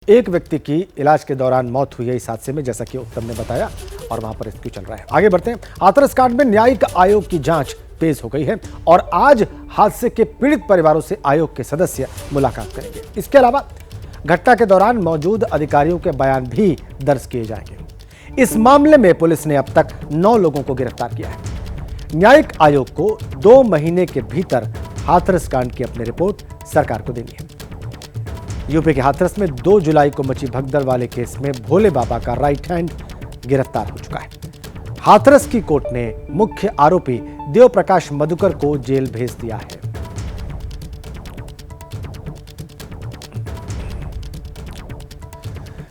एक व्यक्ति की इलाज के दौरान मौत हुई है इस हादसे में, जैसा कि उत्तम ने बताया, और वहां पर रेस्क्यू चल रहा है। आगे बढ़ते हैं। हाथरस कांड में न्यायिक आयोग की जांच तेज हो गई है और आज हादसे के पीड़ित परिवारों से आयोग के सदस्य मुलाकात करेंगे। इसके अलावा घटना के दौरान मौजूद अधिकारियों के बयान भी दर्ज किए जाएंगे। इस मामले में पुलिस ने अब तक 9 लोगों को गिरफ्तार किया है। न्यायिक आयोग को 2 महीने के भीतर हाथरस कांड की अपनी रिपोर्ट सरकार को देनी है। यूपी के हाथरस में 2 जुलाई को मची भगदड़ वाले केस में भोले बाबा का राइट हैंड गिरफ्तार हो चुका है। हाथरस की कोर्ट ने मुख्य आरोपी देव प्रकाश मधुकर को जेल भेज दिया है।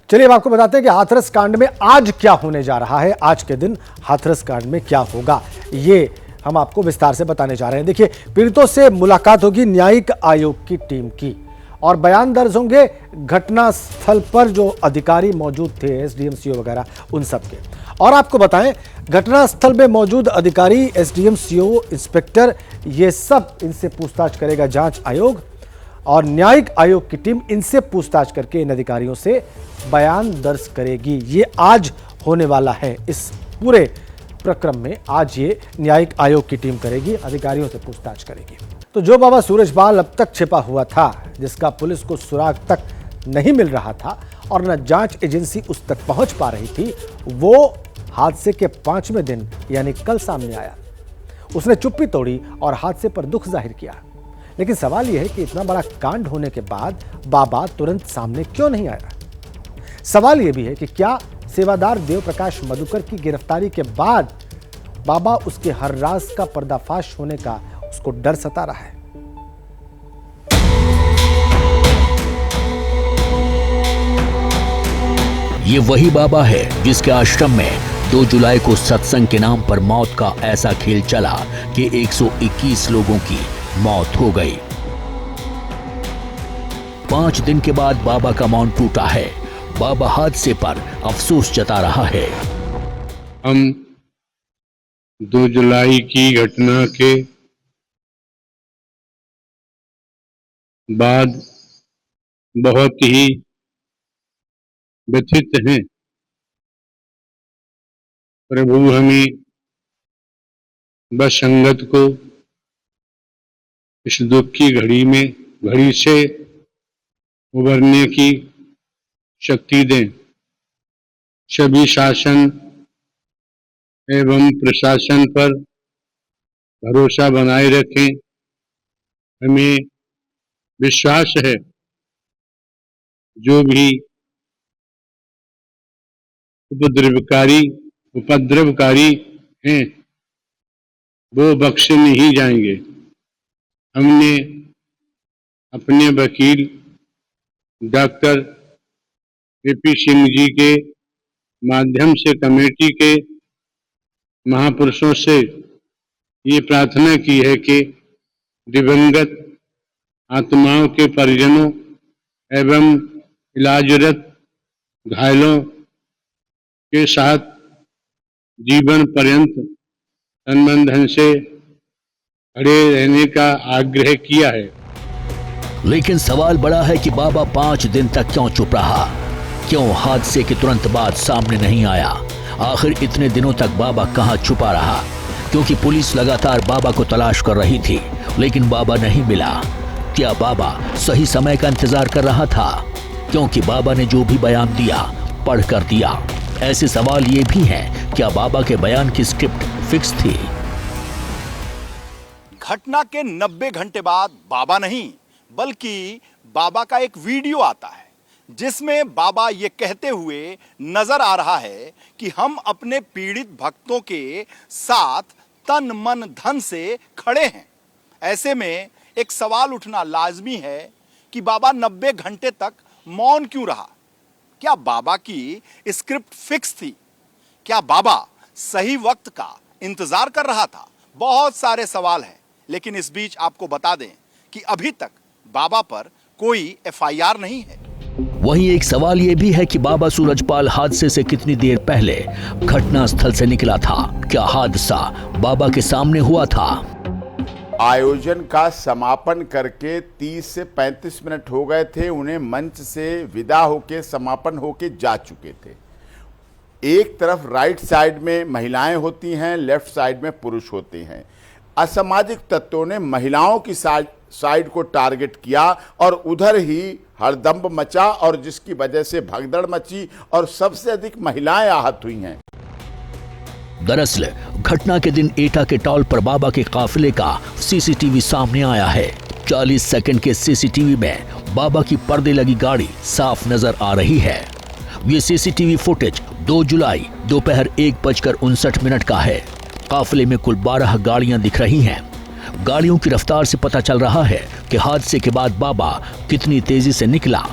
चलिए अब आपको बताते हैं कि हाथरस कांड में आज क्या होने जा रहा है। आज के दिन हाथरस कांड में क्या होगा, ये हम आपको विस्तार से बताने जा रहे हैं। देखिए, पीड़ितों से मुलाकात होगी न्यायिक आयोग की टीम की और बयान दर्ज होंगे घटना स्थल पर जो अधिकारी मौजूद थे, एसडीएम, सीओ वगैरह, उन सब के। और आपको बताएं, घटना स्थल में मौजूद अधिकारी, एसडीएम, सीओ, इंस्पेक्टर, ये सब इनसे पूछताछ करेगा जांच आयोग और न्यायिक आयोग की टीम इनसे पूछताछ करके इन अधिकारियों से बयान दर्ज करेगी। ये आज होने वाला है। इस पूरे प्रक्रम में आज ये न्यायिक आयोग की टीम करेगी, अधिकारियों से पूछताछ करेगी। तो जो बाबा सूरजपाल अब तक छिपा हुआ था, जिसका पुलिस को सुराग तक नहीं मिल रहा था और न जांच एजेंसी उस तक पहुंच पा रही थी, वो हादसे के 5वें दिन यानी कल सामने आया। उसने चुप्पी तोड़ी और हादसे पर दुख जाहिर किया। लेकिन सवाल यह है कि इतना बड़ा कांड होने के बाद बाबा तुरंत सामने क्यों नहीं आया। सवाल यह भी है कि क्या सेवादार देव प्रकाश मधुकर की गिरफ्तारी के बाद बाबा उसके हर राज का पर्दाफाश होने का उसको डर सता रहा है। ये वही बाबा है जिसके आश्रम में 2 जुलाई को सत्संग के नाम पर मौत का ऐसा खेल चला कि 121 लोगों की मौत हो गई। 5 दिन के बाद बाबा का मौन टूटा है। बाबा हादसे पर अफसोस जता रहा है। हम 2 जुलाई की घटना के बाद बहुत ही व्यथित हैं। प्रभु हमें बस संगत को इस दुख की घड़ी से उबरने की शक्ति दें। सभी शासन एवं प्रशासन पर भरोसा बनाए रखें। हमें विश्वास है जो भी उपद्रवकारी हैं वो बख्शे नहीं जाएंगे। हमने अपने वकील डॉक्टर एपी सिंह जी के माध्यम से कमेटी के महापुरुषों से ये प्रार्थना की है कि दिवंगत आत्माओं के परिजनों एवं इलाजरत घायलों के साथ जीवन पर्यंत तन से खड़े रहने का आग्रह किया है। लेकिन सवाल बड़ा है कि बाबा 5 दिन तक क्यों चुप रहा, क्यों हादसे के तुरंत बाद सामने नहीं आया। आखिर इतने दिनों तक बाबा कहां छुपा रहा, क्योंकि पुलिस लगातार बाबा को तलाश कर रही थी, लेकिन बाबा नहीं मिला। क्या बाबा सही समय का इंतजार कर रहा था, क्योंकि बाबा ने जो भी बयान दिया पढ़ कर दिया। ऐसे सवाल ये भी हैं, क्या बाबा के बयान की स्क्रिप्ट फिक्स थी। घटना के 90 घंटे बाद बाबा नहीं बल्कि बाबा का एक वीडियो आता है जिसमें बाबा ये कहते हुए नजर आ रहा है कि हम अपने पीड़ित भक्तों के साथ तन मन धन से खड़े हैं। ऐसे में एक सवाल उठना लाजमी है कि बाबा 90 घंटे तक मौन क्यों रहा। क्या बाबा की स्क्रिप्ट फिक्स थी? क्या बाबा सही वक्त का इंतजार कर रहा था? बहुत सारे सवाल हैं, लेकिन इस बीच आपको बता दें कि अभी तक बाबा पर कोई एफआईआर नहीं है। वहीं एक सवाल यह भी है कि बाबा सूरजपाल हादसे से कितनी देर पहले घटना स्थल से निकला था। क्या हादसा बाबा के सामने हुआ था? आयोजन का समापन करके 30 से 35 मिनट हो गए थे, उन्हें मंच से विदा होके समापन होके जा चुके थे। एक तरफ राइट साइड में महिलाएं होती हैं, लेफ्ट साइड में पुरुष होते हैं। असामाजिक तत्वों ने महिलाओं की साइड को टारगेट किया और उधर ही हड़दंब मचा और जिसकी वजह से भगदड़ मची और सबसे अधिक महिलाएं आहत हुई हैं। दरअसल घटना के दिन एटा के टॉल पर बाबा के काफिले का सीसीटीवी सामने आया है। 40 सेकंड के सीसीटीवी में बाबा की पर्दे लगी गाड़ी साफ नजर आ रही है। ये सीसीटीवी फुटेज 2 जुलाई दोपहर 1:59 का है। काफिले में कुल 12 गाड़ियां दिख रही हैं। गाड़ियों की रफ्तार से पता चल रहा है कि हादसे के बाद बाबा कितनी तेजी से निकला।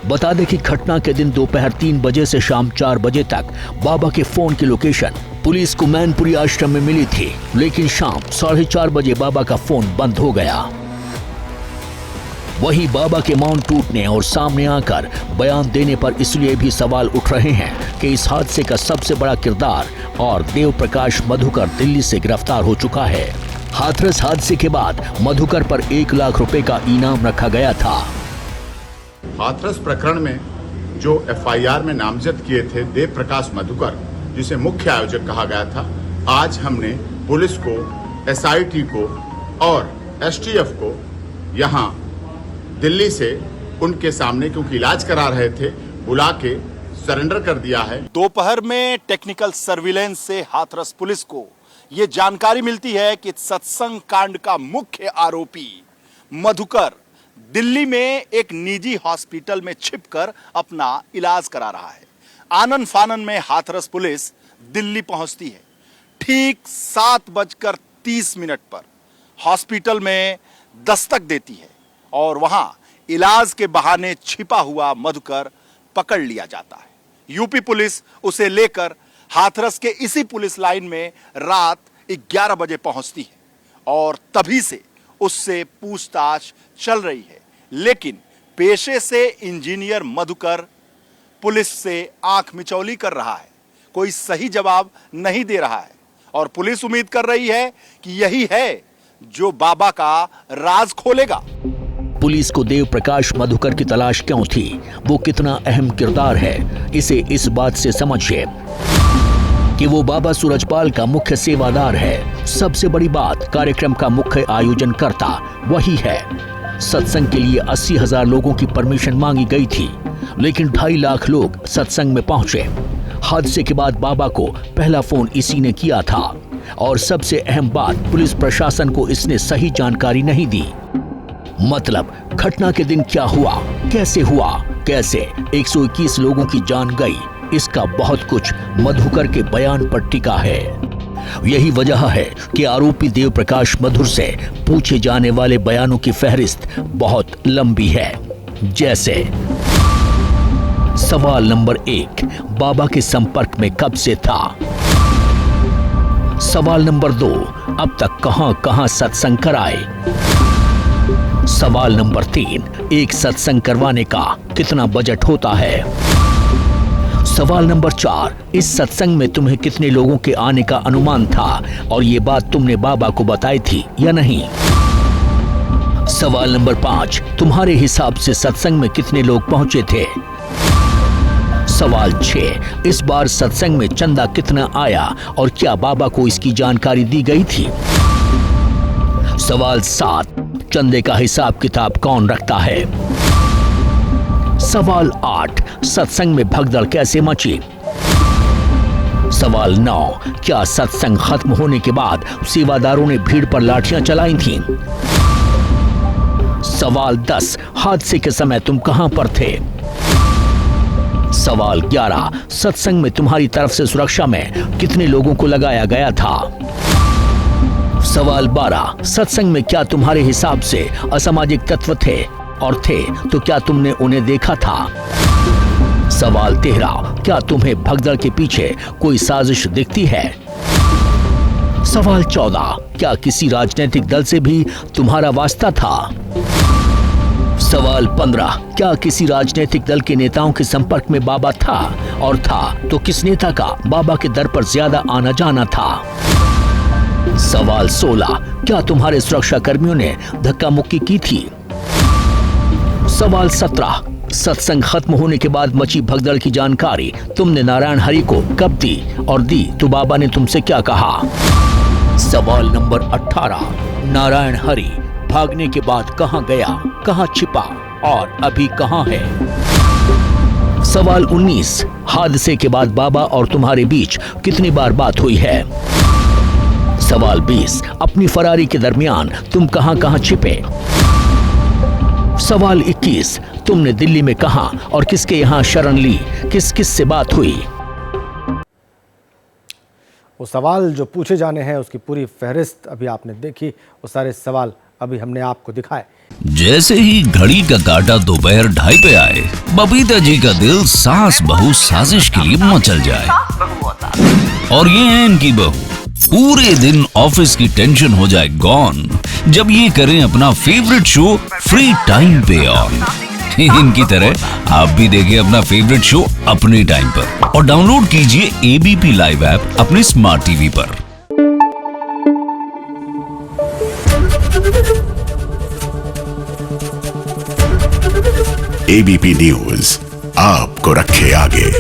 बता दें कि घटना के दिन दोपहर 3 बजे से शाम 4 बजे तक बाबा के फोन की लोकेशन पुलिस को मैनपुरी आश्रम में मिली थी, लेकिन शाम 4:30 बजे बाबा का फोन बंद हो गया। वहीं बाबा के मौन टूटने और सामने आकर बयान देने पर इसलिए भी सवाल उठ रहे हैं कि इस हादसे का सबसे बड़ा किरदार और देव प्रकाश मधुकर दिल्ली से गिरफ्तार हो चुका है। हाथरस हादसे के बाद मधुकर पर 1 लाख रुपए का इनाम रखा गया था। हाथरस प्रकरण में जो एफआईआर में नामजद किए थे देव प्रकाश मधुकर, जिसे मुख्य आयोजक कहा गया था, आज हमने पुलिस को, एसआईटी को और एसटीएफ को यहां दिल्ली से उनके सामने, क्योंकि इलाज करा रहे थे, बुला के सरेंडर कर दिया है। दोपहर में टेक्निकल सर्विलेंस से हाथरस पुलिस को यह जानकारी मिलती है कि सत्संग कांड का मुख्य आरोपी मधुकर दिल्ली में एक निजी हॉस्पिटल में छिपकर अपना इलाज करा रहा है। आनन फानन में हाथरस पुलिस दिल्ली पहुंचती है। ठीक 7:30 पर हॉस्पिटल में दस्तक देती है और वहां इलाज के बहाने छिपा हुआ मधुकर पकड़ लिया जाता है। यूपी पुलिस उसे लेकर हाथरस के इसी पुलिस लाइन में रात 11 बजे पहुंचती है और तभी से उससे पूछताछ चल रही है। लेकिन पेशे से इंजीनियर मधुकर पुलिस से आंख मिचौली कर रहा है, कोई सही जवाब नहीं दे रहा है और पुलिस उम्मीद कर रही है कि यही है जो बाबा का राज खोलेगा। पुलिस को देव प्रकाश मधुकर की तलाश क्यों थी, वो कितना अहम किरदार है, इसे इस बात से समझिए कि वो बाबा सूरजपाल का मुख्य सेवादार है। सबसे बड़ी बात, कार्यक्रम का मुख्य आयोजन करता वही है। सत्संग के लिए 80,000 लोगों की परमिशन मांगी गई थी, लेकिन 2.5 लाख लोग सत्संग में पहुंचे। हादसे के बाद बाबा को पहला फोन इसी ने किया था और सबसे अहम बात, पुलिस प्रशासन को इसने सही जानकारी नहीं दी। मतलब घटना के दिन क्या हुआ, कैसे हुआ, कैसे 121 लोगों की जान गई, इसका बहुत कुछ मधुकर के बयान पर टिका है। यही वजह है कि आरोपी देव प्रकाश मधुर से पूछे जाने वाले बयानों की फहरिस्त बहुत लंबी है। जैसे सवाल नंबर 1, बाबा के संपर्क में कब से था। सवाल नंबर 2, अब तक कहां-कहां सत्संग कराए। सवाल नंबर 3, एक सत्संग करवाने का कितना बजट होता है। सवाल नंबर 4, इस सत्संग में तुम्हें कितने लोगों के आने का अनुमान था और ये बात तुमने बाबा को बताई थी या नहीं। सवाल नंबर 5, तुम्हारे हिसाब से सत्संग में कितने लोग पहुंचे थे। सवाल 6, इस बार सत्संग में चंदा कितना आया और क्या बाबा को इसकी जानकारी दी गई थी। सवाल 7, चंदे का हिसाब किताब कौन रखता है। सवाल 8, सत्संग में भगदड़ कैसे मची। सवाल 9, क्या सत्संग खत्म होने के बाद सेवादारों ने भीड़ पर लाठियां चलाई थीं। सवाल 10, हादसे के समय तुम कहां पर थे। सवाल 11, सत्संग में तुम्हारी तरफ से सुरक्षा में कितने लोगों को लगाया गया था। सवाल 12, सत्संग में क्या तुम्हारे हिसाब से असामाजिक तत्व थे और थे तो क्या तुमने उन्हें देखा था। सवाल 13, क्या तुम्हें भगदड़ के पीछे कोई साजिश दिखती है। सवाल 14, क्या किसी राजनीतिक दल से भी तुम्हारा वास्ता था। सवाल 15, क्या किसी राजनीतिक दल के नेताओं के संपर्क में बाबा था और था तो किस नेता का बाबा के दर पर ज्यादा आना जाना था। सवाल 16, क्या तुम्हारे सुरक्षा कर्मियों ने धक्का मुक्की की थी? सवाल 17, सत्संग खत्म होने के बाद मची भगदड़ की जानकारी तुमने नारायण हरि को कब दी और दी तो बाबा ने तुमसे क्या कहा? सवाल नंबर 18, नारायण हरि भागने के बाद कहां गया, कहां छिपा और अभी कहां है? सवाल 19, हादसे के बाद बाबा और तुम्हारे बीच कितनी बार बात हुई है? सवाल 20, अपनी फरारी के दरमियान तुम कहां कहां छिपे? सवाल 21, तुमने दिल्ली में कहां और किसके यहां शरण ली, किस किस से बात हुई? वो सवाल जो पूछे जाने हैं उसकी पूरी फहरिस्त अभी आपने देखी, वो सारे सवाल अभी हमने आपको दिखाए। जैसे ही घड़ी का काटा दोपहर 2:30 पे आए, बबीता जी का दिल सास बहू साजिश के लिए मचल जाए। और ये है इनकी बहू, पूरे दिन ऑफिस की टेंशन हो जाए गॉन जब ये करें अपना फेवरेट शो फ्री टाइम पे ऑन। इनकी तरह आप भी देखिए अपना फेवरेट शो अपने टाइम पर और डाउनलोड कीजिए एबीपी लाइव ऐप अपने स्मार्ट टीवी पर। एबीपी न्यूज आपको रखे आगे।